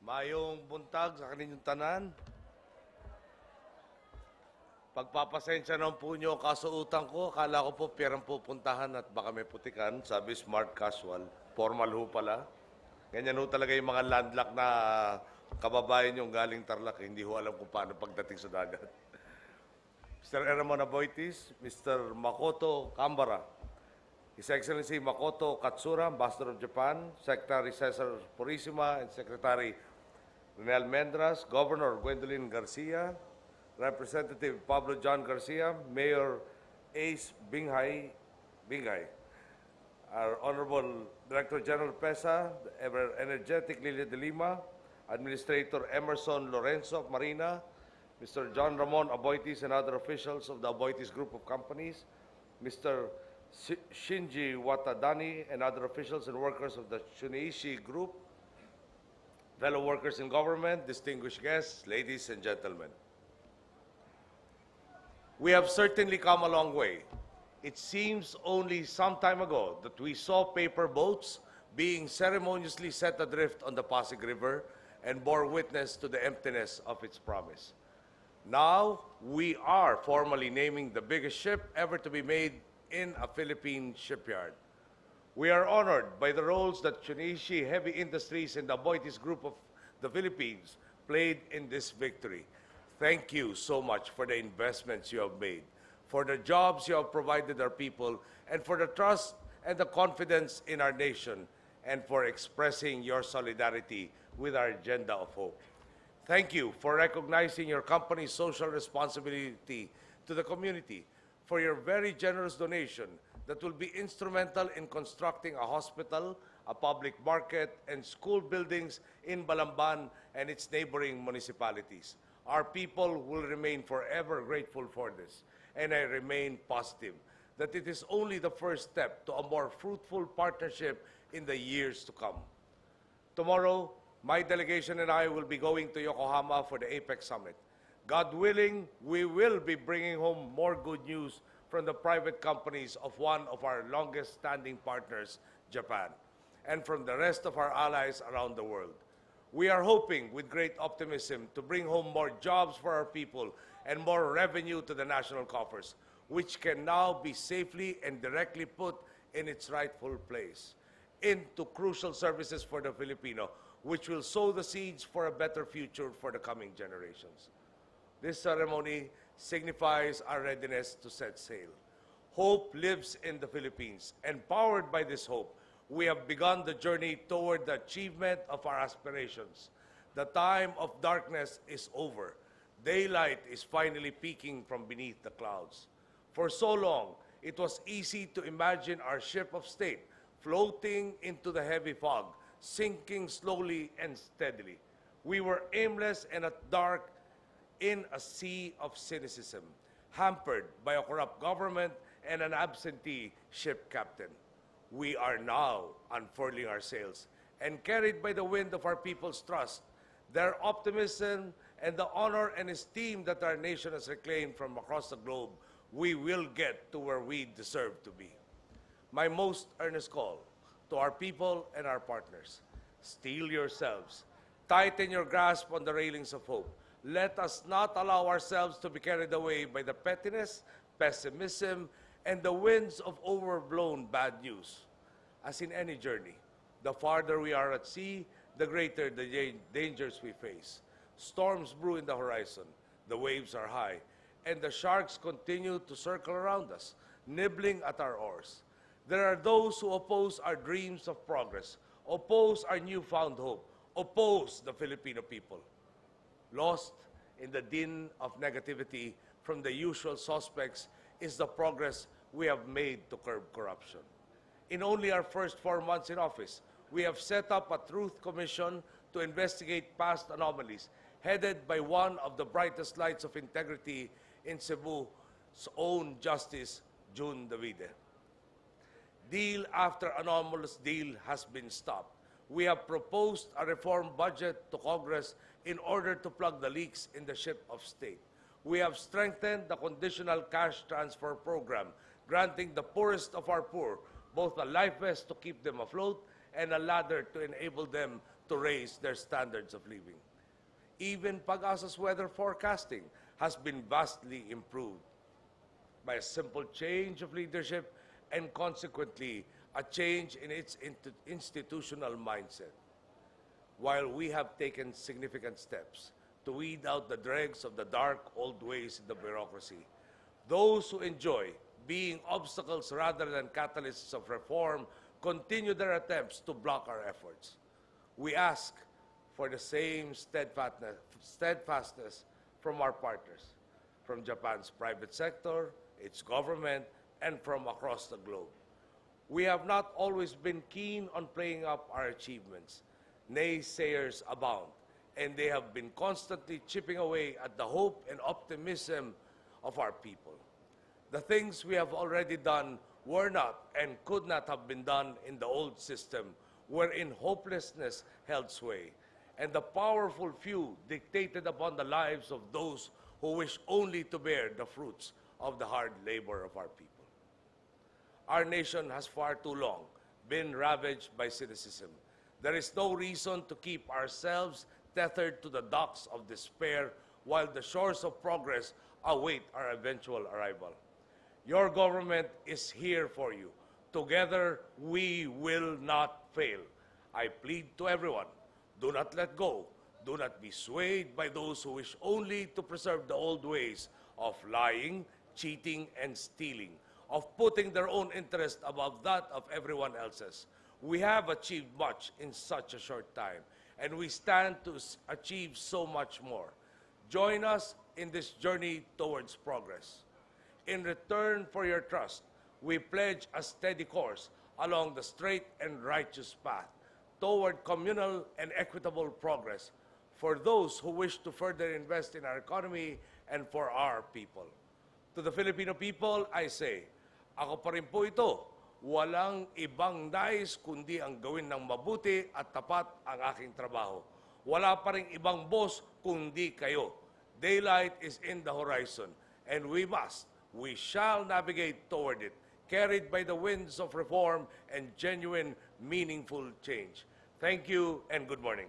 Mayong buntag sa kaninyong tanan. Pagpapasensya ng po nyo kasuutan ko, akala ko po pirang pupuntahan at baka may putikan. Sabi smart casual, formal ho pala. Ganyan ho talaga yung mga landlock na kababayan yung galing Tarlac. Hindi ho alam kung paano pagdating sa dagat. Mr. Eramon Aboitis, Mr. Makoto Kambara, His Excellency Makoto Katsura, Ambassador of Japan, Secretary Cesar Purisima, and Secretary Renel Mendras, Governor Gwendolyn Garcia, Representative Pablo John Garcia, Mayor Ace Bingay, our Honorable Director General PESA, the ever-energetic Lilia de Lima, Administrator Emerson Lorenzo of Marina, Mr. John Ramon Aboitis and other officials of the Aboitis Group of Companies, Mr. Shinji Watadani and other officials and workers of the Shuneishi Group, fellow workers in government, distinguished guests, ladies and gentlemen. We have certainly come a long way. It seems only some time ago that we saw paper boats being ceremoniously set adrift on the Pasig River and bore witness to the emptiness of its promise. Now, we are formally naming the biggest ship ever to be made in a Philippine shipyard. We are honored by the roles that Shunichi Heavy Industries and the Aboitis Group of the Philippines played in this victory. Thank you so much for the investments you have made, for the jobs you have provided our people, and for the trust and the confidence in our nation, and for expressing your solidarity with our agenda of hope. Thank you for recognizing your company's social responsibility to the community, for your very generous donation that will be instrumental in constructing a hospital, a public market, and school buildings in Balamban and its neighboring municipalities. Our people will remain forever grateful for this, and I remain positive that it is only the first step to a more fruitful partnership in the years to come. Tomorrow, my delegation and I will be going to Yokohama for the APEC Summit. God willing, we will be bringing home more good news from the private companies of one of our longest-standing partners, Japan, and from the rest of our allies around the world. We are hoping with great optimism to bring home more jobs for our people and more revenue to the national coffers, which can now be safely and directly put in its rightful place into crucial services for the Filipino, which will sow the seeds for a better future for the coming generations. This ceremony signifies our readiness to set sail. Hope lives in the Philippines, and powered by this hope, we have begun the journey toward the achievement of our aspirations. The time of darkness is over. Daylight is finally peeking from beneath the clouds. For so long, it was easy to imagine our ship of state floating into the heavy fog, sinking slowly and steadily. We were aimless and at dark in a sea of cynicism, hampered by a corrupt government and an absentee ship captain. We are now unfurling our sails, and carried by the wind of our people's trust, their optimism, and the honor and esteem that our nation has reclaimed from across the globe, we will get to where we deserve to be. My most earnest call to our people and our partners: steel yourselves, tighten your grasp on the railings of hope. Let us not allow ourselves to be carried away by the pettiness, pessimism, and the winds of overblown bad news. As in any journey, the farther we are at sea, the greater the dangers we face. Storms brew in the horizon, the waves are high, and the sharks continue to circle around us, nibbling at our oars. There are those who oppose our dreams of progress, oppose our newfound hope, oppose the Filipino people. Lost in the din of negativity from the usual suspects is the progress we have made to curb corruption. In only our first 4 months in office, we have set up a Truth Commission to investigate past anomalies, headed by one of the brightest lights of integrity in Cebu's own Justice, June Davide. Deal after anomalous deal has been stopped. We have proposed a reform budget to Congress in order to plug the leaks in the ship of state. We have strengthened the conditional cash transfer program, granting the poorest of our poor both a life vest to keep them afloat and a ladder to enable them to raise their standards of living. Even Pag-asa's weather forecasting has been vastly improved by a simple change of leadership and consequently a change in its institutional mindset. While we have taken significant steps to weed out the dregs of the dark old ways in the bureaucracy, those who enjoy being obstacles rather than catalysts of reform continue their attempts to block our efforts. We ask for the same steadfastness from our partners, from Japan's private sector, its government, and from across the globe. We have not always been keen on playing up our achievements. Naysayers abound, and they have been constantly chipping away at the hope and optimism of our people. The things we have already done were not and could not have been done in the old system, wherein hopelessness held sway, and the powerful few dictated upon the lives of those who wish only to bear the fruits of the hard labor of our people. Our nation has far too long been ravaged by cynicism. There is no reason to keep ourselves tethered to the docks of despair while the shores of progress await our eventual arrival. Your government is here for you. Together, we will not fail. I plead to everyone, do not let go. Do not be swayed by those who wish only to preserve the old ways of lying, cheating, and stealing, of putting their own interest above that of everyone else's. We have achieved much in such a short time, and we stand to achieve so much more. Join us in this journey towards progress. In return for your trust, we pledge a steady course along the straight and righteous path toward communal and equitable progress for those who wish to further invest in our economy and for our people. To the Filipino people, I say, ako pa rin po ito. Walang ibang nais kundi ang gawin ng mabuti at tapat ang aking trabaho. Wala pa rin ibang boss kundi kayo. Daylight is in the horizon, and we shall navigate toward it, carried by the winds of reform and genuine, meaningful change. Thank you and good morning.